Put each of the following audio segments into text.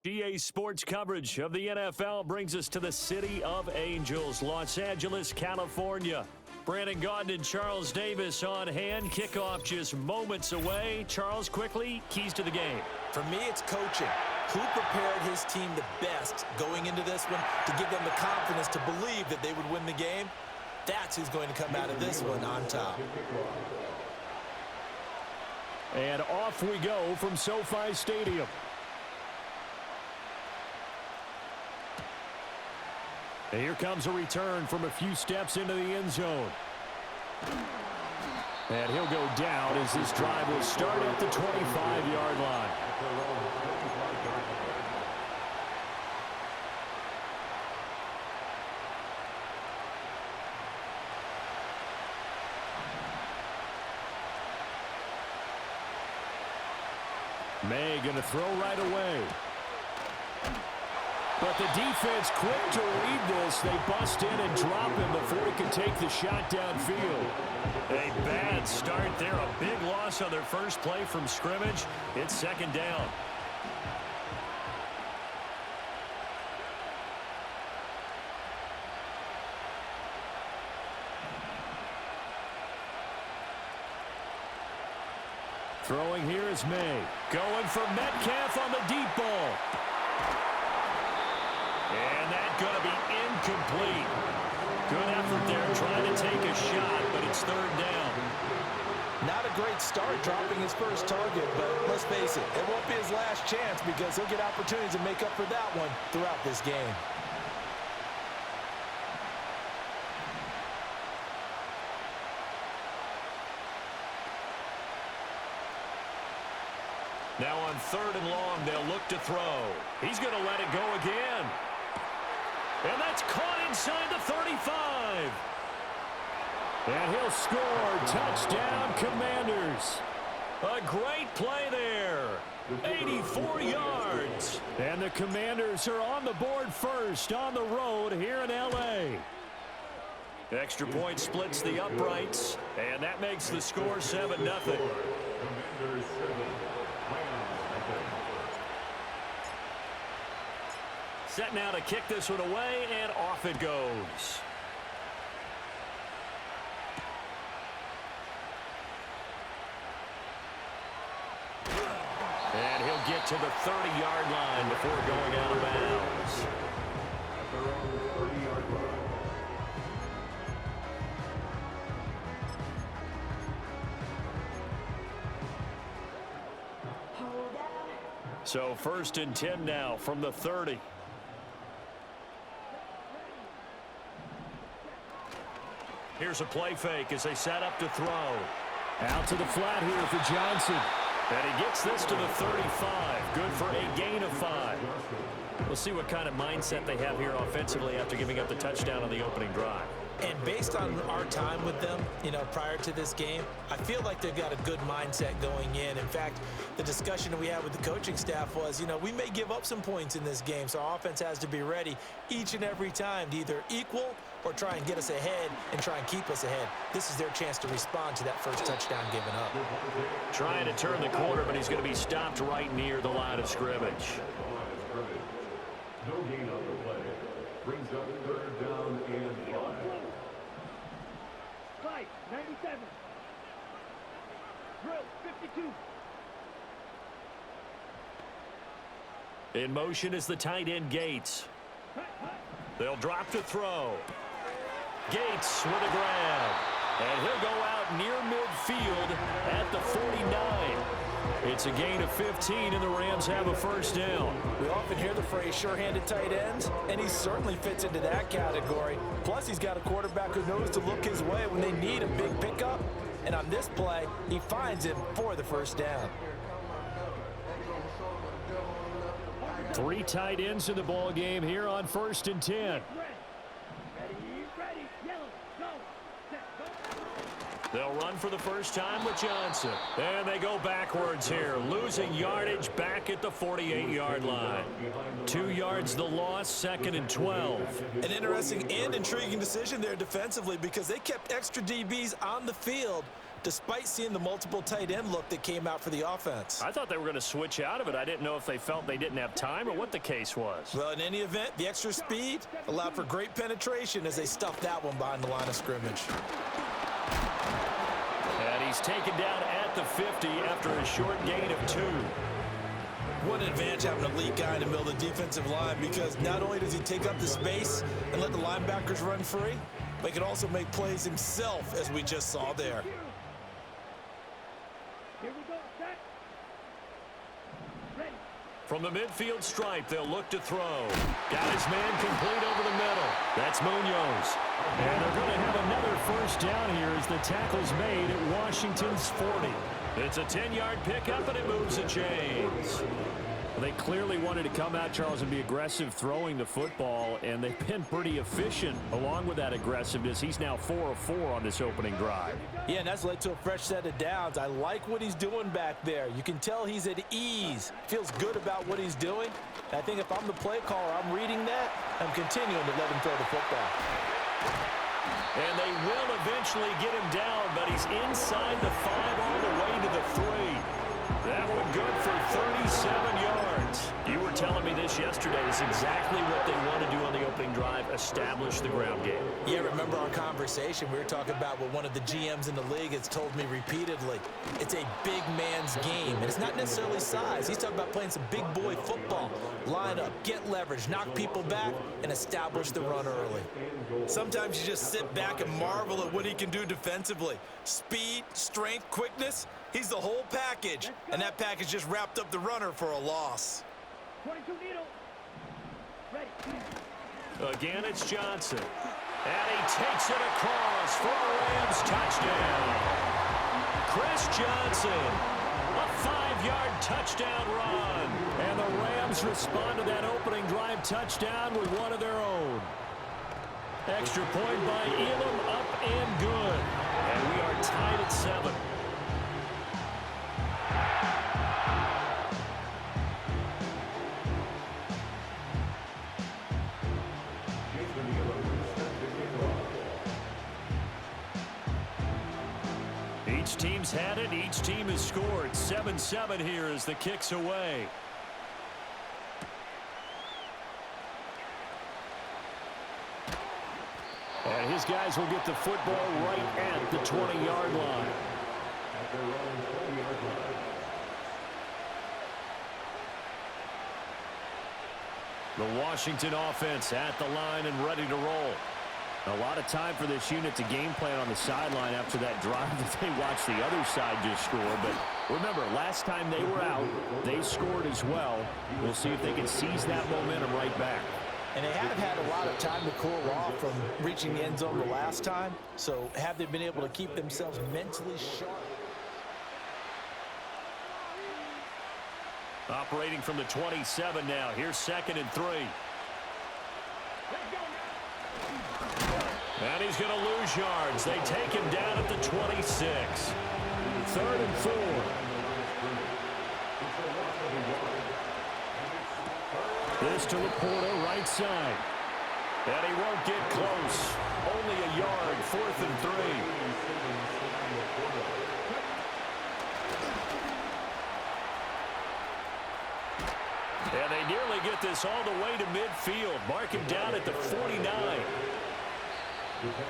GA Sports coverage of the NFL brings us to the City of Angels, Los Angeles, California. Brandon Gaudin and Charles Davis on hand. Kickoff just moments away. Charles, quickly, keys to the game. For me, it's coaching. Who prepared his team the best going into this one to give them the confidence to believe that they would win the game? That's who's going to come out of this one on top. And off we go from SoFi Stadium. And here comes a return from a few steps into the end zone. And he'll go down as this drive will start at the 25-yard line. May going to throw right away. But the defense quick to read this. They bust in and drop him before he can take the shot downfield. A bad start there. A big loss on their first play from scrimmage. It's second down. Throwing here is May. Going for Metcalf on the deep ball. And that's going to be incomplete. Good effort there trying to take a shot, but it's third down. Not a great start dropping his first target, but let's face it, it won't be his last chance because he'll get opportunities to make up for that one throughout this game. Now on third and long, they'll look to throw. He's going to let it go again. And that's caught inside the 35. And he'll score. Touchdown, Commanders. A great play there. 84 yards. And the Commanders are on the board first on the road here in L.A. Extra point splits the uprights, and that makes the score 7-0. Set now to kick this one away, and off it goes. And he'll get to the 30-yard line before going out of bounds. So first and 10 now from the 30. Here's a play fake as they set up to throw. Out to the flat here for Johnson. And he gets this to the 35. Good for a gain of 5. We'll see what kind of mindset they have here offensively after giving up the touchdown on the opening drive. And based on our time with them, prior to this game, I feel like they've got a good mindset going in. In fact, the discussion that we had with the coaching staff was, we may give up some points in this game, so our offense has to be ready each and every time to either equal or try and get us ahead and try and keep us ahead. This is their chance to respond to that first touchdown given up. Trying to turn the corner, but he's going to be stopped right near the line of scrimmage. No gain on the play. Brings up third down and 5. 97. Drill 52. In motion is the tight end Gates. They'll drop to throw. Gates with a grab. And he'll go out near midfield at the 49. It's a gain of 15, and the Rams have a first down. We often hear the phrase sure-handed tight ends, and he certainly fits into that category. Plus, he's got a quarterback who knows to look his way when they need a big pickup. And on this play, he finds him for the first down. 3 tight ends in the ball game here on first and 10. They'll run for the first time with Johnson. And they go backwards here, losing yardage back at the 48-yard line. 2 yards the loss, second and 12. An interesting and intriguing decision there defensively because they kept extra DBs on the field despite seeing the multiple tight end look that came out for the offense. I thought they were going to switch out of it. I didn't know if they felt they didn't have time or what the case was. Well, in any event, the extra speed allowed for great penetration as they stuffed that one behind the line of scrimmage. And he's taken down at the 50 after a short gain of 2. What an advantage having an elite guy in the middle of the defensive line, because not only does he take up the space and let the linebackers run free, but he can also make plays himself, as we just saw there. Here we go, set. Ready. From the midfield stripe, they'll look to throw. Got his man complete over the middle. That's Munoz. And they're going to have another first down here as the tackle's made at Washington's 40. It's a 10-yard pickup, and it moves the chains. They clearly wanted to come out, Charles, and be aggressive throwing the football, and they've been pretty efficient along with that aggressiveness. He's now 4 of 4 on this opening drive. Yeah, and that's led to a fresh set of downs. I like what he's doing back there. You can tell he's at ease. Feels good about what he's doing. I think if I'm the play caller, I'm reading that. I'm continuing to let him throw the football. And they will eventually get him down, but he's inside the 5 all the way to the 3. That one good for 37 yards. You were telling me this yesterday is exactly what they want to do on the opening drive, establish the ground game. Yeah, remember our conversation? We were talking about what one of the GMs in the league has told me repeatedly. It's a big man's game, and it's not necessarily size. He's talking about playing some big boy football. Line up, get leverage, knock people back, and establish the run early. Sometimes you just sit back and marvel at what he can do defensively. Speed, strength, quickness, he's the whole package. And that package just wrapped up the runner for a loss. 22 needle. Ready. Again, it's Johnson. And he takes it across for a Rams touchdown. Chris Johnson, a 5-yard touchdown run. And the Rams respond to that opening drive touchdown with one of their own. Extra point by Elam, up and good. And we are tied at 7. Each team's had it. Each team has scored. 7-7 here as the kick's away. And his guys will get the football right at the 20-yard line. The Washington offense at the line and ready to roll. A lot of time for this unit to game plan on the sideline after that drive that they watched the other side just score. But remember, last time they were out, they scored as well. We'll see if they can seize that momentum right back. And they have had a lot of time to cool off from reaching the end zone the last time. So have they been able to keep themselves mentally sharp? Operating from the 27 now. Here's 2nd and 3. And he's going to lose yards. They take him down at the 26. 3rd and 4. This to Laporta, right side. And he won't get close. Only a yard, 4th and 3. And they nearly get this all the way to midfield. Mark him down at the 49.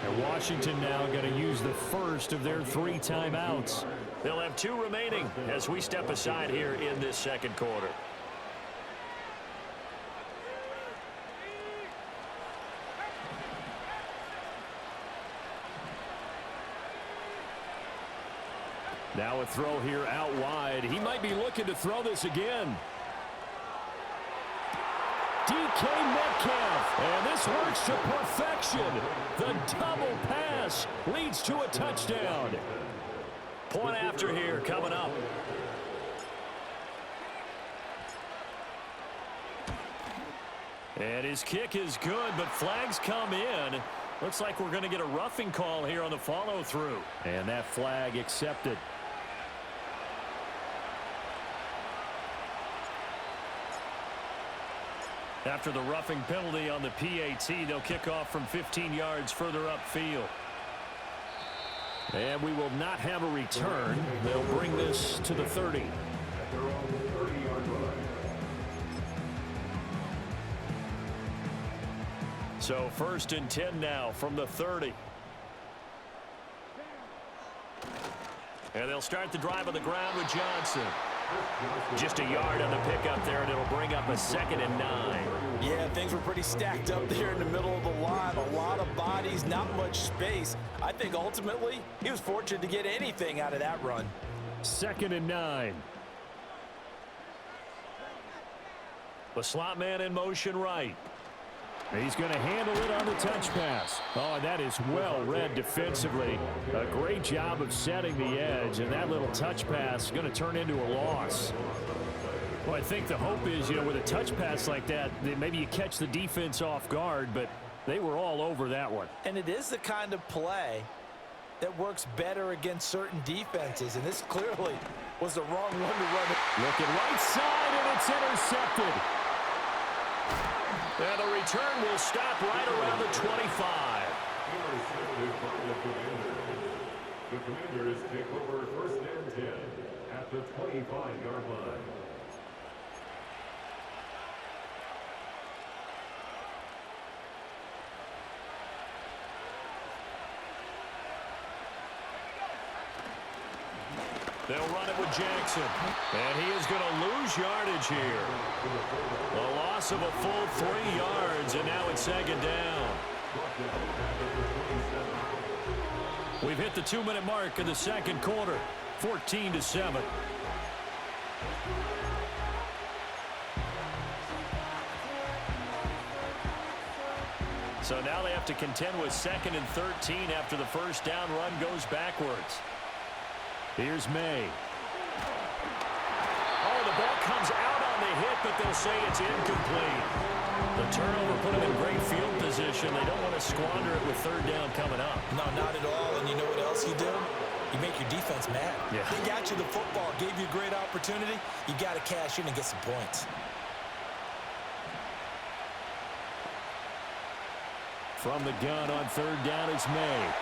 And Washington now going to use the first of their 3 timeouts. They'll have 2 remaining as we step aside here in this second quarter. Now a throw here out wide. He might be looking to throw this again. DK Metcalf, and this works to perfection. The double pass leads to a touchdown. Point after here coming up. And his kick is good, but flags come in. Looks like we're going to get a roughing call here on the follow-through. And that flag accepted. After the roughing penalty on the PAT, they'll kick off from 15 yards further upfield. And we will not have a return. They'll bring this to the 30. At their own 30-yard line. So 1st and 10 now from the 30. And they'll start the drive on the ground with Johnson. Just a yard on the pickup there, and it'll bring up a 2nd and 9. Yeah, things were pretty stacked up there in the middle of the line. A lot of bodies, not much space. I think ultimately he was fortunate to get anything out of that run. 2nd and 9. The slot man in motion right. He's going to handle it on the touch pass. Oh, and that is well read defensively. A great job of setting the edge, and that little touch pass is going to turn into a loss. Well, I think the hope is, with a touch pass like that, maybe you catch the defense off guard, but they were all over that one. And it is the kind of play that works better against certain defenses, and this clearly was the wrong one to run. Looking right side, and it's intercepted. And the return will stop right around the 25. Intercepted by the Commanders. The Commanders take over 1st and 10 at the 25-yard line. They'll run it with Jackson. And he is going to lose yardage here. A loss of a full 3 yards, and now it's 2nd down. We've hit the 2-minute mark in the 2nd quarter, 14-7. So now they have to contend with 2nd and 13 after the 1st down run goes backwards. Here's May. Oh, the ball comes out on the hit, but they'll say it's incomplete. The turnover put them in great field position. They don't want to squander it with 3rd down coming up. No, not at all. And you know what else you do? You make your defense mad. Yeah. They got you the football, gave you a great opportunity. You got to cash in and get some points. From the gun on 3rd down is May.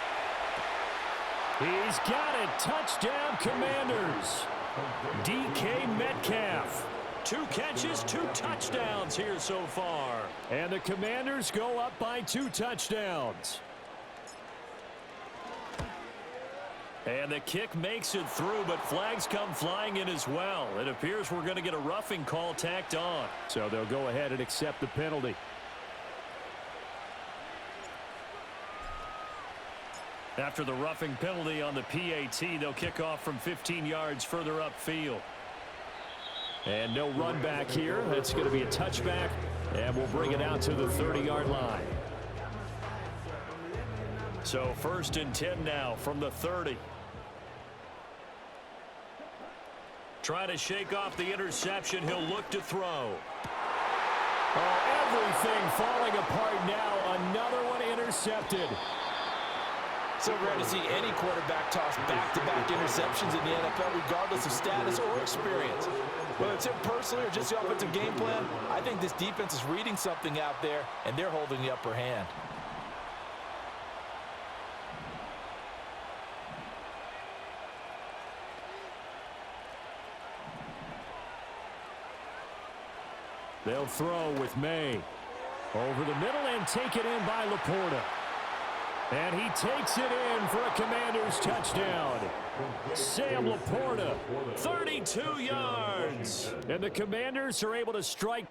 He's got it. Touchdown, Commanders. DK Metcalf. 2 catches, 2 touchdowns here so far. And the Commanders go up by 2 touchdowns. And the kick makes it through, but flags come flying in as well. It appears we're going to get a roughing call tacked on. So they'll go ahead and accept the penalty. After the roughing penalty on the PAT, they'll kick off from 15 yards further upfield. And no run back here. It's going to be a touchback, and we'll bring it out to the 30-yard line. So 1st and 10 now from the 30. Trying to shake off the interception. He'll look to throw. Oh, everything falling apart now. Another one intercepted. So rare to see any quarterback toss back-to-back interceptions in the NFL, regardless of status or experience. Whether it's him personally or just the offensive game plan, I think this defense is reading something out there, and they're holding the upper hand. They'll throw with May. Over the middle and take it in by Laporta. And he takes it in for a Commanders touchdown. Sam Laporta, 32 yards. And the Commanders are able to strike